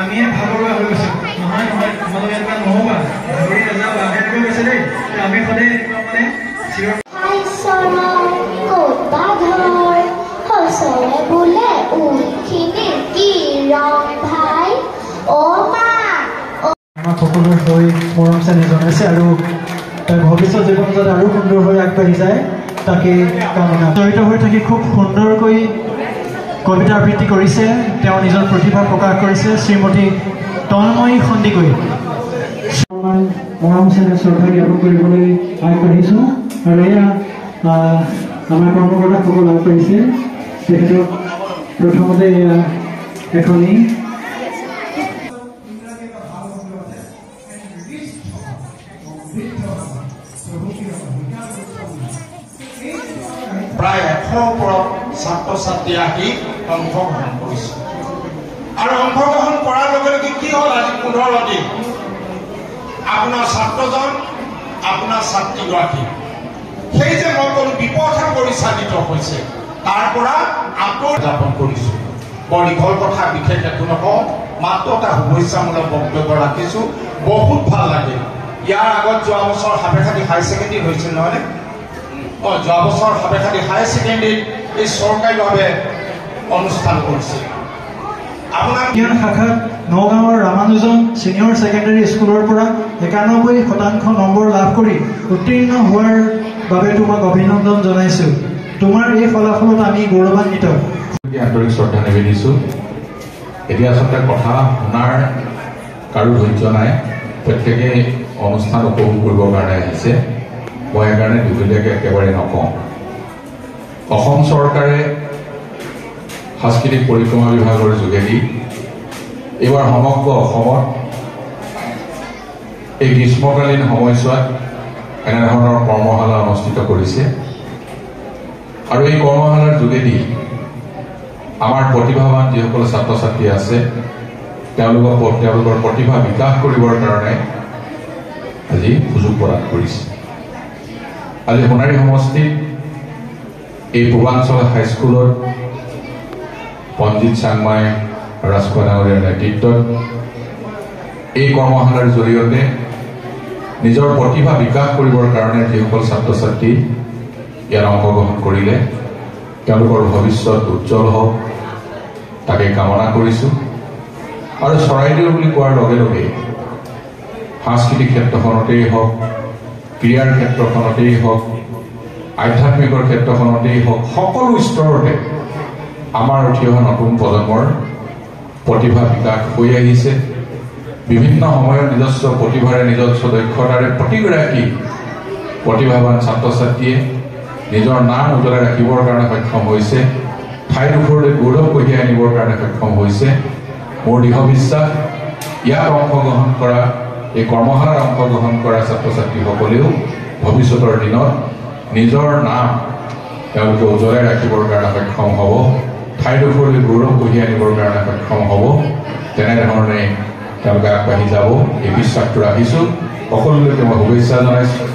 আমি ভাগৰুৱা হৈ গৈছো নহয় নহয় তোমালোকে এনেকুৱা নহবা ভাগৰি নাযাবা এনেকৈ কৈছে দেই আমি সদায় মানে আমাক সকলোৰে হৈ মৰম চেনেহ জনাইছে আৰু ভৱিষ্যত জীৱন যাতে আৰু সুন্দৰ হৈ আগবাঢ়ি যায় তাকে কামনা জড়িত হৈ থাকি খুব সুন্দৰকৈ কবিতা আবৃত্তি কৰিছে তেওঁ নিজৰ প্ৰতিভা প্ৰকাশ কৰিছে শ্ৰীমতী তন্ময়ী সন্দিকৈ মৰম চেনেহ শ্ৰদ্ধা জ্ঞাপন কৰিবলৈ আগবাঢ়িছোঁ আৰু এয়া আমাৰ কৰ্মকৰ্তাসকল আগবাঢ়িছে তেখেতক প্ৰথমতে এয়া এখনি প্ৰায় 100 ওপৰত ছাত্ৰ ছাত্ৰী আহি অংশগ্ৰহণ কৰিছে আৰু অংশগ্ৰহণ কৰাৰ লগে লগে কি হ'ল আজি 15 দিন আপোনাৰ ছাত্ৰজন আপোনাৰ ছাত্ৰীগৰাকী সেই যে মই কোনো বিপথে পৰিচালিত হৈছে তাৰ পৰা আঁতৰ যাপন কৰিছোঁ বৰ দীঘল কথা বিশেষ একো নকওঁ মাত্ৰ এটা শুভেচ্ছামূলক বক্তব্য ৰাখিছোঁ বহুত ভাল লাগে ইয়াৰ আগত যোৱা বছৰ সাপেখাতি হাই ছেকেণ্ডেৰী হৈছিল নহয়নে যোৱা বছৰ সাপেখাতি হাই ছেকেণ্ডেৰীত এই চৰকাৰীভাৱে অনুষ্ঠান কৰিছিল আপোনাৰ শাখাত নগাঁৱৰ ৰামানুজন ছিনিয়ৰ ছেকেণ্ডেৰী স্কুলৰ পৰা 91% নম্বৰ লাভ কৰি উত্তীৰ্ণ হোৱাৰ বাবে তোমাক অভিনন্দন জনাইছোঁ তোমাৰ এই ফলাফলত আমি গৌৰৱান্বিত আন্তৰিক শ্ৰদ্ধা নিবেদিছোঁ এতিয়া আচলতে কথা শুনাৰ কাৰো ধৈৰ্য নাই প্ৰত্যেকে অনুষ্ঠান উপভোগ কৰিবৰ কাৰণে আহিছে মই সেইকাৰণে দীঘলীয়াকৈ একেবাৰে নকওঁ অসম চৰকাৰে সাংস্কৃতিক পৰিক্ৰমা বিভাগৰ যোগেদি এইবাৰ সমগ্ৰ অসমত এই গ্ৰীষ্মকালীন সময়ছোৱাত এনেধৰণৰ কৰ্মশালা অনুষ্ঠিত কৰিছে আৰু এই কৰ্মশালাৰ যোগেদি আমাৰ প্ৰতিভাৱান যিসকল ছাত্ৰ ছাত্ৰী আছে তেওঁলোকৰ প্ৰতিভা বিকাশ কৰিবৰ কাৰণে আজি সুযোগ প্ৰদান কৰিছে আজি সোণাৰী সমষ্টিত এই পূৰ্বাঞ্চল হাইস্কুলত পণ্ডিত চাংমাই ৰাজখোৱা ডাঙৰীয়াৰ নেতৃত্বত এই কৰ্মশালাৰ জৰিয়তে নিজৰ প্ৰতিভা বিকাশ কৰিবৰ কাৰণে যিসকল ছাত্ৰ ছাত্ৰী ইয়াত অংশগ্ৰহণ কৰিলে তেওঁলোকৰ ভৱিষ্যত উজ্জ্বল হওক তাকে কামনা কৰিছোঁ আৰু চৰাইদেউ বুলি কোৱাৰ লগে লগে সাংস্কৃতিক ক্ষেত্ৰখনতেই হওক ক্ৰীড়াৰ ক্ষেত্ৰখনতেই হওক আধ্যাত্মিকৰ ক্ষেত্ৰখনতেই হওক সকলো স্তৰতে আমাৰ উঠি অহা নতুন প্ৰজন্মৰ প্ৰতিভা বিকাশ হৈ আহিছে বিভিন্ন সময়ত নিজস্ব প্ৰতিভাৰে নিজস্ব দক্ষতাৰে প্ৰতিগৰাকী প্ৰতিভাৱান ছাত্ৰ ছাত্ৰীয়ে নিজৰ নাম উজ্বলাই ৰাখিবৰ কাৰণে সক্ষম হৈছে ঠাইডোখৰলৈ গৌৰৱ কঢ়িয়াই আনিবৰ কাৰণে সক্ষম হৈছে মোৰ দৃঢ় বিশ্বাস ইয়াত অংশগ্ৰহণ কৰা এই কৰ্মশালাত অংশগ্ৰহণ কৰা ছাত্ৰ ছাত্ৰীসকলেও ভৱিষ্যতৰ দিনত নিজৰ নাম তেওঁলোকে উজ্বলাই ৰাখিবৰ কাৰণে সক্ষম হ'ব ঠাইডোখৰলৈ গৌৰৱ কঢ়িয়াই আনিবৰ কাৰণে সক্ষম হ'ব তেনেধৰণে তেওঁলোকে আগবাঢ়ি যাব এই বিশ্বাসটো ৰাখিছোঁ সকলোলৈকে মই শুভেচ্ছা জনাইছোঁ